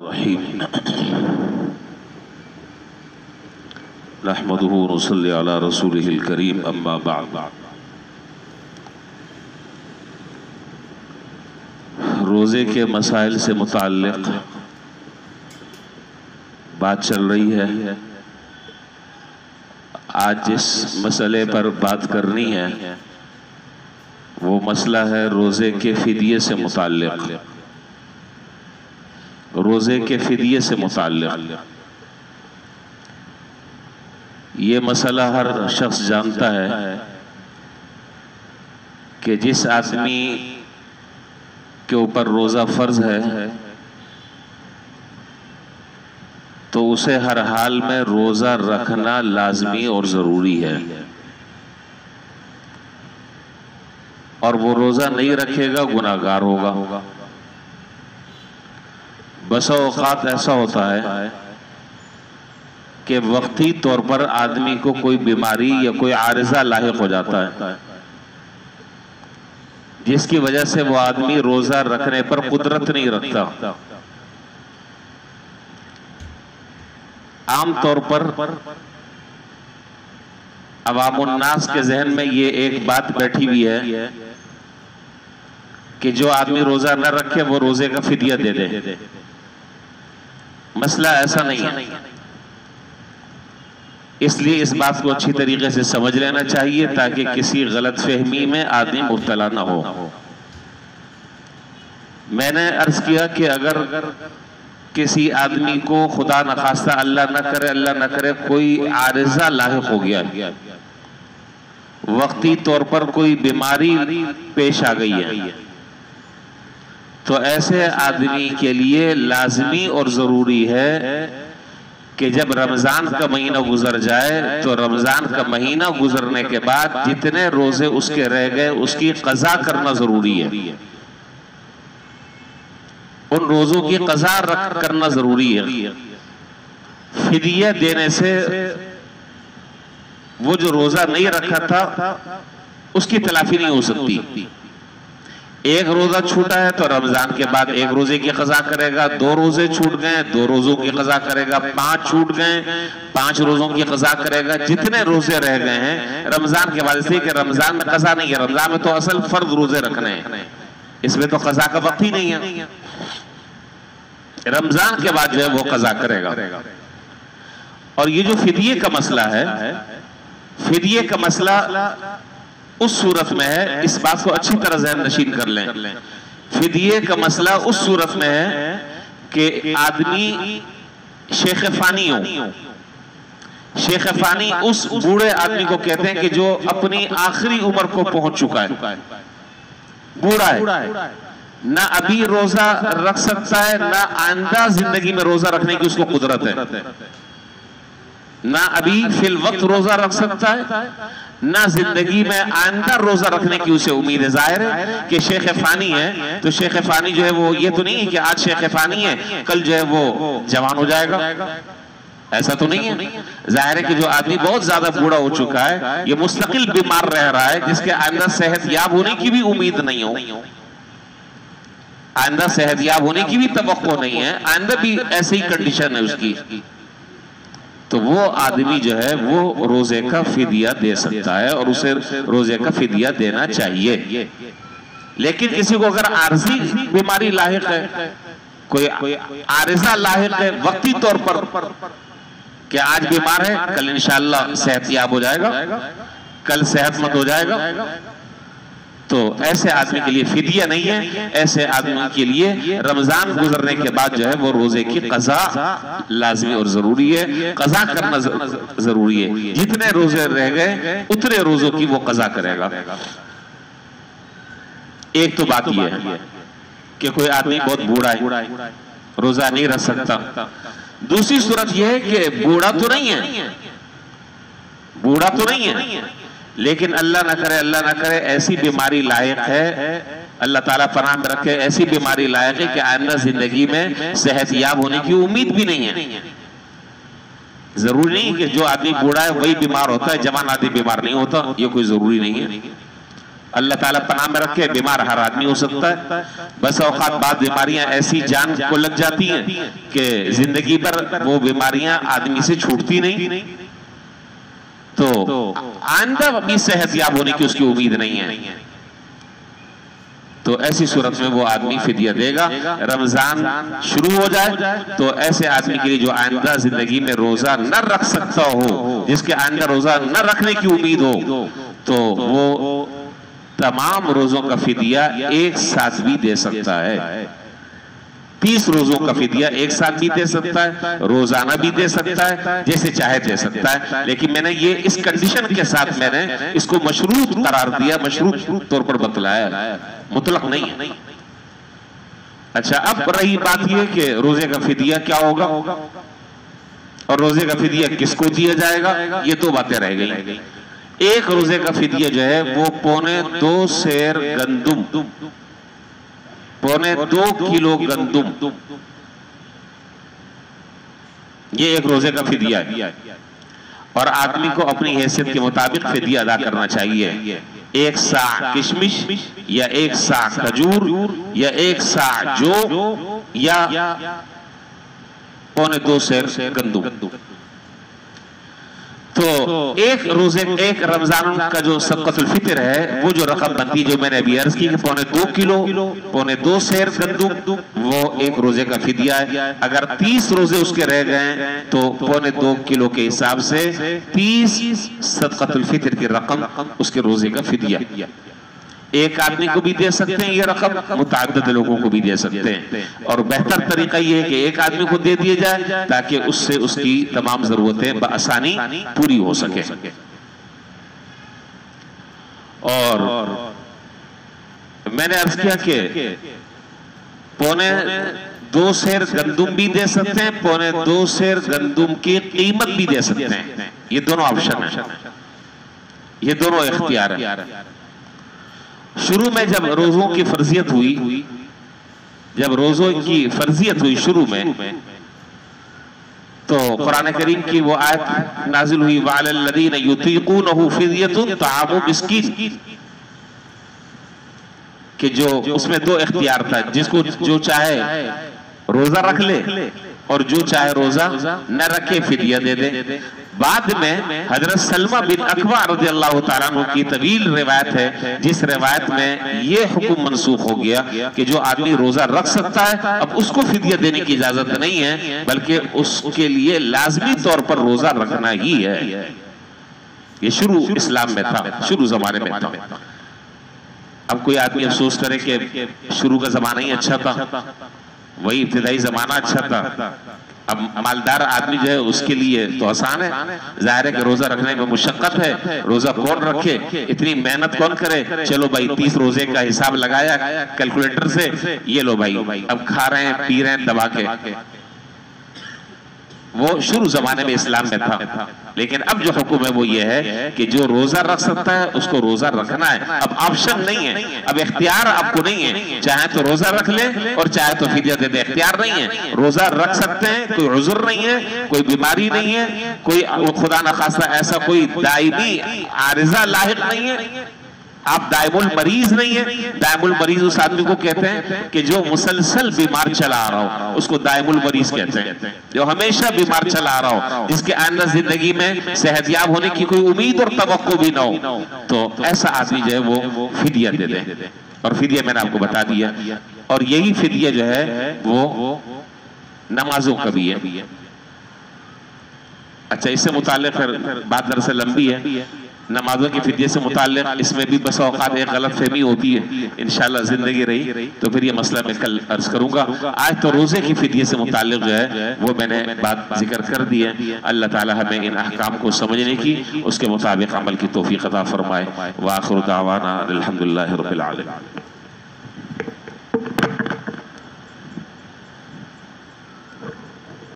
रहीम नहमदुहु व नसल्ली अला रसूलिहिल करीम अम्मा बाद। रोज़े के मसाइल से मुताल्लिक़ बात चल रही है। आज जिस मसले पर बात करनी है वो मसला है रोज़े के फ़िदिये से मुताल्लिक़। रोज़े के फ़िदिये से मुताल्लिक़ ये मसला हर शख्स जानता है कि जिस आदमी के ऊपर रोज़ा फ़र्ज़ है तो उसे हर हाल में रोज़ा रखना लाज़मी और ज़रूरी है, और वो रोज़ा नहीं रखेगा गुनाहगार होगा। बसा औक़ात ऐसा होता है कि वक्ती तौर पर आदमी को कोई बीमारी या कोई आरिज़ा लाहिक हो जाता है जिसकी वजह से वो आदमी रोज़ा रखने पर कुदरत नहीं रखता। आम तौर पर अवामुन्नास के जहन में ये एक बात बैठी हुई है कि जो आदमी रोज़ा न रखे वो रोज़े का फ़िदिया दे दे। मसला ऐसा नहीं है, इसलिए इस बात को अच्छी तरीके से समझ लेना चाहिए ताकि किसी गलत फहमी में आदमी मुब्तला ना हो। मैंने अर्ज किया कि अगर किसी आदमी को खुदा न खास्ता अल्लाह न करे कोई आरिज़ा लाहिक हो गया, वक्ती तौर पर कोई बीमारी पेश आ गई है, तो ऐसे आदमी के लिए लाजमी और ज़रूरी है कि जब रमज़ान का महीना गुजर जाए तो रमज़ान का महीना गुजरने के बाद जितने रोज़े उसके रह गए उसकी क़ज़ा करना ज़रूरी है। उन रोज़ों की क़ज़ा करना ज़रूरी है। फ़िदिया देने से वो जो रोज़ा नहीं रखा था उसकी तलाफ़ी नहीं हो सकती। एक रोज़ा छूटा है तो रमज़ान के बाद एक रोज़े की क़ज़ा करेगा, 2 रोज़े छूट गए 2 रोज़ों की क़ज़ा करेगा, 5 छूट गए 5 रोज़ों की क़ज़ा करेगा। जितने रोज़े रह गए हैं रमज़ान के बाद, इसलिए कि रमज़ान में क़ज़ा नहीं है, रमज़ान में तो असल फ़र्ज़ रोज़े रखने हैं, इसमें तो क़ज़ा का वक्त ही नहीं है। रमज़ान के बाद जो है वो क़ज़ा करेगा। और ये जो फ़िदिये का मसला है, फ़िदिये का मसला उस सूरत में है, इस बात को अच्छी तरह ज़हन नशीन कर लें। फ़िदिये का मसला उस सूरत में है कि आदमी शेख फ़ानी हो। शेख फ़ानी उस बूढ़े आदमी को कहते हैं कि जो अपनी आखिरी उम्र को पहुंच चुका है, बूढ़ा है, ना अभी रोज़ा रख सकता है ना आइंदा जिंदगी में रोज़ा रखने की उसको कुदरत है, ना अभी फिल वक्त रोज़ा रख सकता है ना जिंदगी में आइंदा रोज़ा रखने की उसे उम्मीद है। जाहिर है कि शेख फ़ानी है तो शेख फ़ानी जो है वो ये तो नहीं है कि आज शेख फ़ानी है कल जो है वो जवान हो जाएगा, ऐसा तो नहीं है। जाहिर है कि जो आदमी बहुत ज्यादा बूढ़ा हो चुका है, ये मुस्तकिल बीमार रह रहा है, जिसके आइंदा सेहतयाब होने की भी उम्मीद नहीं हो, आइंदा सेहतयाब होने की भी तवक्को नहीं है, आइंदा भी ऐसे ही कंडीशन है उसकी, तो वो आदमी जो है वो रोज़े का फ़िदिया दे सकता है और उसे रोज़े का फ़िदिया देना चाहिए। लेकिन किसी को अगर आर्जी बीमारी लाहिक है, कोई आरिज़ा लाहिक है वक्ती तौर पर कि आज बीमार है कल इंशाअल्लाह सेहतयाब हो जाएगा, कल सेहतमंद हो जाएगा, तो ऐसे आदमी के लिए फ़िदिया नहीं है। ऐसे आदमी के लिए रमज़ान गुजरने के बाद जो है वो रोज़े की क़ज़ा लाज़मी और ज़रूरी है, क़ज़ा करना ज़रूरी है। जितने रोज़े रह गए उतने रोज़ों की वो क़ज़ा करेगा। एक तो बात यह है कि कोई आदमी बहुत बूढ़ा है, रोज़ा नहीं रख सकता। दूसरी सूरत यह है कि बूढ़ा तो नहीं है, लेकिन अल्लाह ना करे ऐसी बीमारी लायक है, अल्लाह ताला पनाह में रखे, ऐसी बीमारी लायक है कि आइंदा जिंदगी में सेहतयाब होने की उम्मीद भी नहीं है। जरूरी नहीं कि जो आदमी बूढ़ा है वही बीमार होता है, जवान आदमी बीमार नहीं होता, ये कोई जरूरी नहीं है। अल्लाह ताला पनाह में रखे, बीमार हर आदमी हो सकता है। बस औकात बाद बीमारियां ऐसी जान को लग जाती हैं कि जिंदगी भर वो बीमारियां आदमी से छूटती नहीं, तो आइंदा भी सेहतयाब होने की उसकी उम्मीद नहीं है। तो ऐसी सूरत में वो आदमी फिदिया देगा। रमजान शुरू हो जाए तो ऐसे आदमी के लिए जो आइंदा जिंदगी में रोजा न रख सकता हो, जिसके आइंदा रोजा न रखने की उम्मीद हो, तो वो तमाम रोजों का फिदिया एक साथ भी दे सकता है। 30 रोजों का फिदिया एक साथ भी दे सकता है, रोजाना भी दे सकता है, जैसे चाहे दे सकता है। लेकिन मैंने ये इस कंडीशन के साथ मैंने इसको मशरूत करार दिया, मशरूत तौर पर बतलाया, मुतलक नहीं है। अच्छा, अब रही बात यह कि रोजे का फिदिया क्या होगा और रोजे का फिदिया किसको दिया जाएगा, ये तो बातें रह गई। एक रोजे का फिदिया जो है वो 2.25 सेर गंदुम, 2.25 किलो गंदुम, ये एक रोजे का फिदिया है। और आदमी को अपनी हैसियत के मुताबिक फिदिया अदा करना चाहिए। 1 सा किशमिश या 1 सा खजूर या 1 सा जौ या 2.25 सेर गंदुम। तो एक रोजे, एक रमजान का जो सदक़तुल फितर है, वो जो रकम बनती, जो मैंने अभी अर्ज की 2.25 किलो, 2.25 सेर गंदुम, वो एक रोजे का फिदिया है। अगर 30 रोजे उसके रह गए तो 2.25 किलो के हिसाब से 30 सदक़तुल फितर की रकम उसके रोजे का फिदिया। एक आदमी को भी दे सकते हैं ये रकम, मुतअद्दिद लोगों को भी दे सकते हैं। और बेहतर तरीका ये है कि एक आदमी को दे दिया जाए ताकि उससे उसकी तमाम जरूरतें बआसानी पूरी हो सके। और मैंने अर्ज किया कि 2.25 सेर गंदुम भी दे सकते हैं, 2.25 सेर गंदुम की कीमत भी दे सकते हैं। ये दोनों ऑप्शन है, ये दोनों इख्तियार है। शुरू में जब रोजों की फर्जियत हुई, जब रोजों की फर्जियत हुई शुरू में, तो कुरान करीम की वो आयत नाजिल हुई, वअलल्लज़ीना युतीक़ूनहु फ़िद्यतुन तआमु मिस्कीन, कि जो उसमें 2 इख्तियार था, जिसको जो चाहे रोजा रख ले और जो चाहे रोजा न रखे फिदिया दे दे। बाद में हजरत सलमा बिन अकवा रज़ियल्लाहु ताला अन्हु की तवील रिवायत है, जिस रिवायत में ये हुक्म मनसूख हो गया कि जो आदमी रोजा रख सकता है अब उसको फिदिया देने की इजाजत नहीं है, बल्कि उसके लिए लाजमी तौर पर रोजा रखना ही है। ये शुरू इस्लाम में था, शुरू जमाने में था। अब कोई आदमी अफसोस करे कि शुरू का जमाना ही अच्छा था, वही इब्तिदाई जमाना अच्छा था। अब मालदार आदमी जो है उसके लिए तो आसान है, जाहिर है कि रोजा रखने में मुशक्कत है, रोजा कौन रखे, इतनी मेहनत कौन करे। चलो भाई 30 रोजे का हिसाब लगाया कैलकुलेटर से, ये लो भाई अब खा रहे हैं पी रहे हैं दबा के। वो शुरू जमाने में इस्लाम में था। लेकिन अब जो हुक्म है वो ये है कि जो रोजा रख सकता है उसको रोजा रखना है। अब ऑप्शन नहीं है, अब इख्तियार आपको नहीं है, चाहे तो रोजा रख ले और चाहे तो फिदिया दे दे। इख्तियार नहीं है, रोजा रख सकते हैं, कोई उज़्र नहीं है, कोई बीमारी नहीं है, कोई खुदा न खास्ता ऐसा कोई दायमी आरिजा लाहिक नहीं है, आप दायमुल मरीज नहीं है। दायमुल मरीज उस आदमी को कहते हैं कि जो मुसलसल बीमार चला आ रहा हो, उसको दायमुल मरीज कहते हैं। जो हमेशा बीमार चला आ रहा हो, जिसके आइंदा जिंदगी में सेहतयाब होने की कोई उम्मीद और तवक्को भी ना हो, तो ऐसा आदमी जो है वो फिदिया दे दे। और फिदिया मैंने आपको बता दिया, और यही फिदिया जो है वो नमाजों का भी है। अच्छा, इससे मुताल्लिक़ फिर बात दरअसल लंबी है। नमाजों की फिदिये से मुताल्लिक़ इसमें भी बस औक़ात एक गलत फहमी होती है। इंशाअल्लाह जिंदगी रही तो फिर ये मसला मैं कल अर्ज करूंगा। आज तो रोजे की फिदिये से मुताल्लिक़ जो है वो मैंने बात जिक्र कर दी है। अल्लाह ताला हमें इन अहकाम को समझने की, उसके मुताबिक अमल की तौफीक अता फरमाए। व आखिर दावाना अल्हम्दुलिल्लाहि रब्बिल आलमीन।